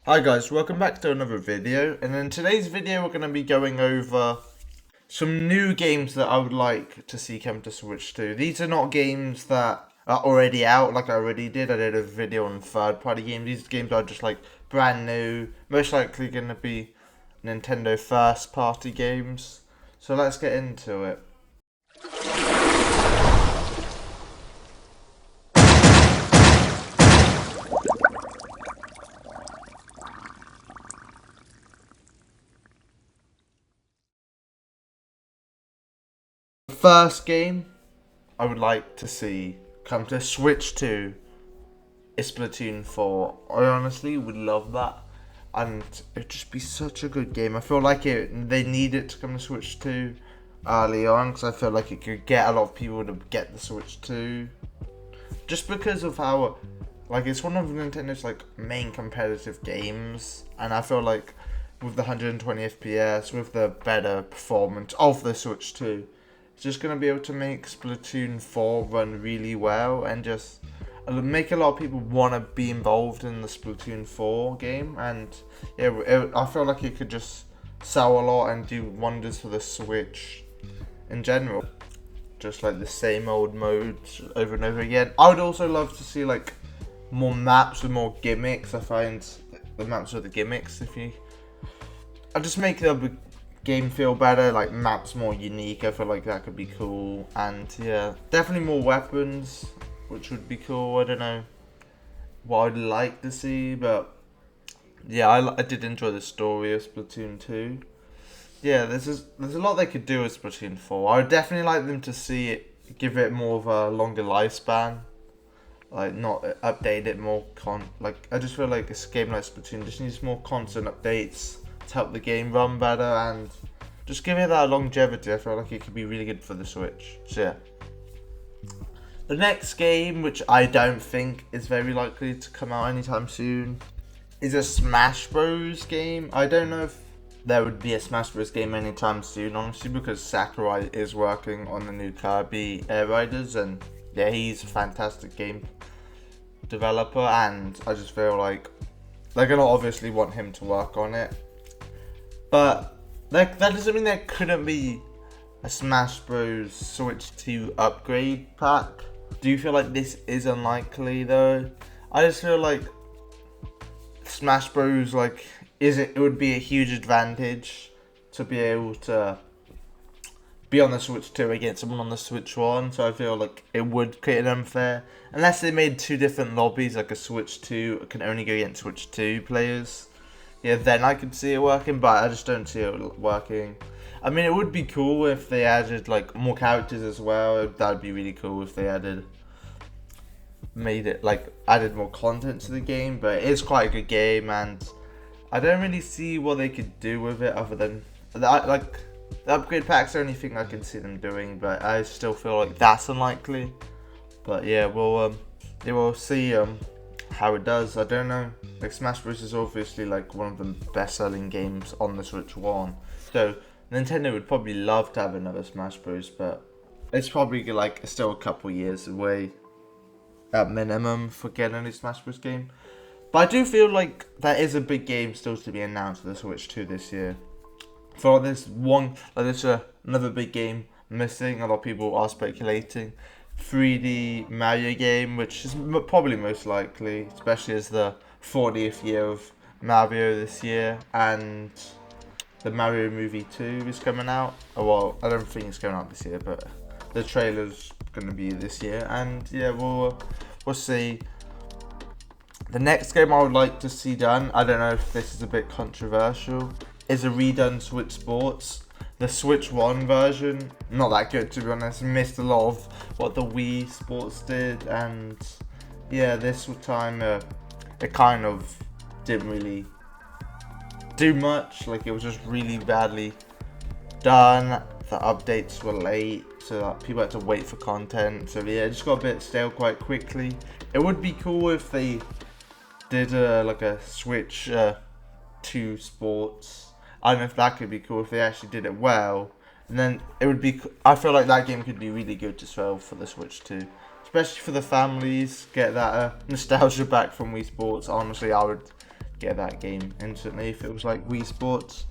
Hi guys, welcome back to another video, and in today's video we're going to be going over some new games that I would like to see come to Switch 2. These are not games that are already out like I already did. I did a video on third party games. These games are just like brand new, most likely going to be Nintendo first party games. So let's get into it. The first game I would like to see come to Switch 2 is Splatoon 4. I honestly would love that, and it'd just be such a good game. I feel like they need it to come to Switch 2 early on, because I feel like it could get a lot of people to get the Switch 2, just because of how, like, it's one of Nintendo's like main competitive games, and I feel like with the 120 FPS, with the better performance of the Switch 2, it's just going to be able to make Splatoon 4 run really well, and just make a lot of people want to be involved in the Splatoon 4 game. And yeah, I feel like it could just sell a lot and do wonders for the Switch in general. Just like the same old modes over and over again. I would also love to see like more maps with more gimmicks. I find the maps with the gimmicks, I just make the game feel better, like maps more unique. I feel like that could be cool. And yeah, definitely more weapons, which would be cool. I don't know what I'd like to see, but yeah, I did enjoy the story of Splatoon 2. Yeah, there's a lot they could do with Splatoon 4. I would definitely like them to see it, give it more of a longer lifespan, like not update it more. I just feel like a game like Splatoon just needs more constant updates to help the game run better, and just give it that longevity. I feel like it could be really good for the Switch. So yeah. The next game, which I don't think is very likely to come out anytime soon, is a Smash Bros game. I don't know if there would be a Smash Bros game anytime soon, honestly, because Sakurai is working on the new Kirby Air Riders, and yeah, he's a fantastic game developer, and I just feel like they're gonna obviously want him to work on it. But that doesn't mean there couldn't be a Smash Bros Switch 2 upgrade pack. Do you feel like this is unlikely though? I just feel like Smash Bros, like, it would be a huge advantage to be able to be on the Switch 2 against someone on the Switch 1. So I feel like it would create an unfair, unless they made two different lobbies, like a Switch 2 can only go against Switch 2 players. Yeah, then I could see it working, but I just don't see it working. I mean, it would be cool if they added like more characters as well. That would be really cool if they added more content to the game. But it is quite a good game, and I don't really see what they could do with it other than the upgrade packs are the only thing I can see them doing. But I still feel like that's unlikely. But yeah, we'll see how it does. I don't know. Like, Smash Bros is obviously like one of the best-selling games on the Switch 1. So Nintendo would probably love to have another Smash Bros, but it's probably like still a couple years away at minimum for getting a new Smash Bros game. But I do feel like there is a big game still to be announced for the Switch 2 this year. For this one, there's another big game missing. A lot of people are speculating 3D Mario game, which is probably most likely, especially as the 40th year of Mario this year, and the Mario movie 2 is coming out. Oh, well, I don't think it's coming out this year, but the trailer's going to be this year, and yeah, we'll see. The next game I would like to see done, I don't know if this is a bit controversial, is a redone Switch Sports. The Switch 1 version, not that good to be honest, missed a lot of what the Wii Sports did, and yeah, this time it kind of didn't really do much. Like, it was just really badly done. The updates were late, so people had to wait for content, so yeah, it just got a bit stale quite quickly. It would be cool if they did like a Switch 2 Sports. I don't know if that could be cool if they actually did it well, and then it would be. I feel like that game could be really good as well for the Switch 2, especially for the families. Get that nostalgia back from Wii Sports. Honestly, I would get that game instantly if it was like Wii Sports.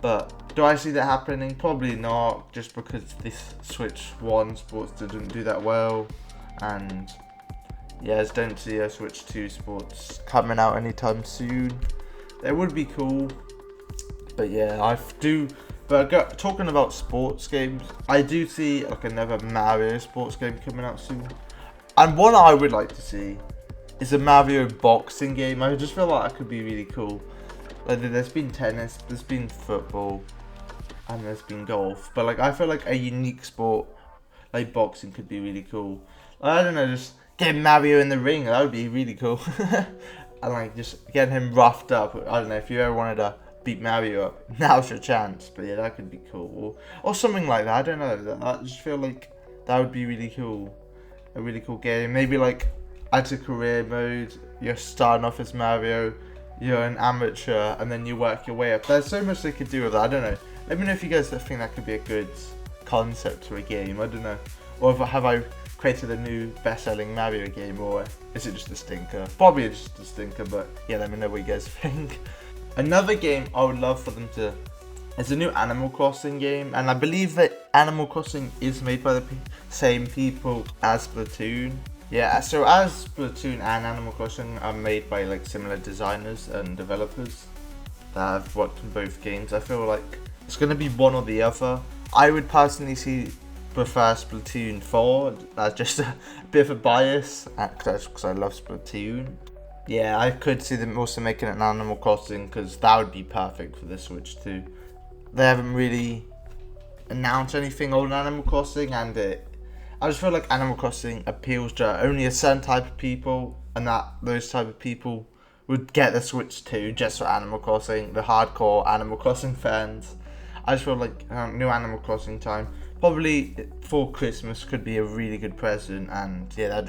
But do I see that happening? Probably not, just because this Switch 1 Sports didn't do that well. And yeah, I just don't see a Switch 2 Sports coming out anytime soon. That would be cool. But yeah, I do. But talking about sports games, I do see like another Mario sports game coming out soon. And one I would like to see is a Mario boxing game. I just feel like that could be really cool. Like there's been tennis, there's been football, and there's been golf. But like I feel like a unique sport like boxing could be really cool. I don't know, just get Mario in the ring. That would be really cool. And like just get him roughed up. I don't know, if you ever wanted to beat Mario up, now's your chance. But yeah, that could be cool. Or something like that. I don't know. I just feel like that would be really cool. A really cool game. Maybe like add to career mode. You're starting off as Mario, you're an amateur, and then you work your way up. There's so much they could do with that. I don't know. Let me know if you guys think that could be a good concept for a game. I don't know. Or have I created a new best-selling Mario game, or is it just a stinker? Probably just a stinker, but yeah, let me know what you guys think. Another game I would love for them to is a new Animal Crossing game, and I believe that Animal Crossing is made by the same people as Splatoon. Yeah, so as Splatoon and Animal Crossing are made by like similar designers and developers that have worked on both games, I feel like it's going to be one or the other. I would personally prefer Splatoon 4. That's just a bit of a bias because I love Splatoon. Yeah, I could see them also making an Animal Crossing because that would be perfect for the Switch too. They haven't really announced anything on Animal Crossing, and I just feel like Animal Crossing appeals to only a certain type of people, and that those type of people would get the Switch 2 just for Animal Crossing, the hardcore Animal Crossing fans. I just feel like new Animal Crossing time, probably for Christmas, could be a really good present, and yeah,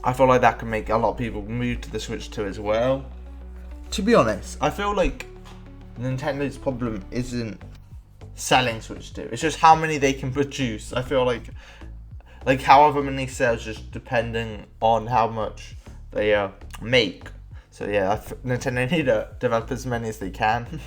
I feel like that could make a lot of people move to the Switch 2 as well. To be honest, I feel like Nintendo's problem isn't selling Switch 2. It's just how many they can produce. I feel like however many sales, just depending on how much they make. So yeah, Nintendo need to develop as many as they can.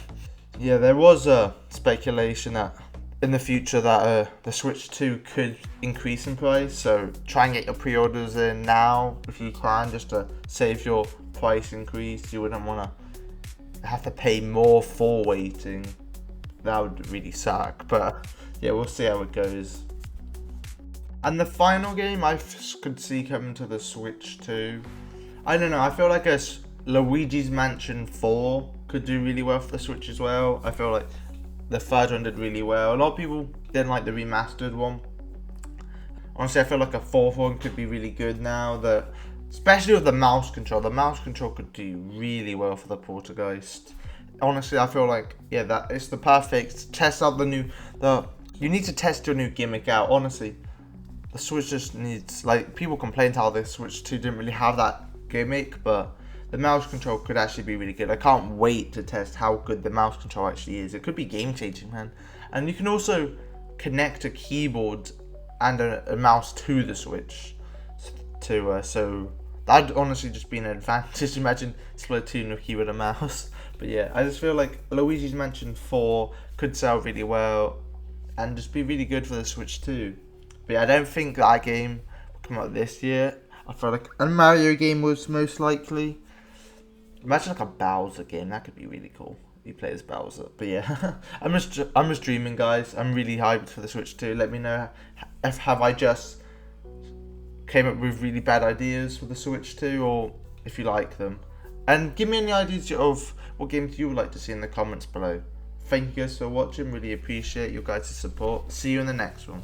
Yeah, there was a speculation that in the future that the Switch 2 could increase in price. So try and get your pre-orders in now if you can, just to save your price increase. You wouldn't want to have to pay more for waiting. That would really suck, but yeah, we'll see how it goes. And the final game I could see coming to the Switch 2, I don't know, I feel like Luigi's Mansion 4 could do really well for the Switch as well. I feel like the third one did really well. A lot of people didn't like the remastered one. Honestly, I feel like a fourth one could be really good now, especially with the mouse control. The mouse control could do really well for the Poltergeist. Honestly, I feel like, yeah, that it's the perfect test out you need to test your new gimmick out. Honestly, the Switch just needs, like, people complained how the Switch 2 didn't really have that gimmick, but the mouse control could actually be really good. I can't wait to test how good the mouse control actually is. It could be game changing, man. And you can also connect a keyboard and a mouse to the Switch so that'd honestly just be an advantage. Imagine Splatoon with keyboard and mouse. But yeah, I just feel like Luigi's Mansion 4 could sell really well and just be really good for the Switch 2. But yeah, I don't think that game will come out this year. I feel like a Mario game was most likely. Imagine like a Bowser game, that could be really cool. You play as Bowser. But yeah, I'm just dreaming, guys. I'm really hyped for the Switch 2. Let me know have I just came up with really bad ideas for the Switch 2, or if you like them. And give me any ideas of what games you would like to see in the comments below. Thank you guys for watching. Really appreciate your guys' support. See you in the next one.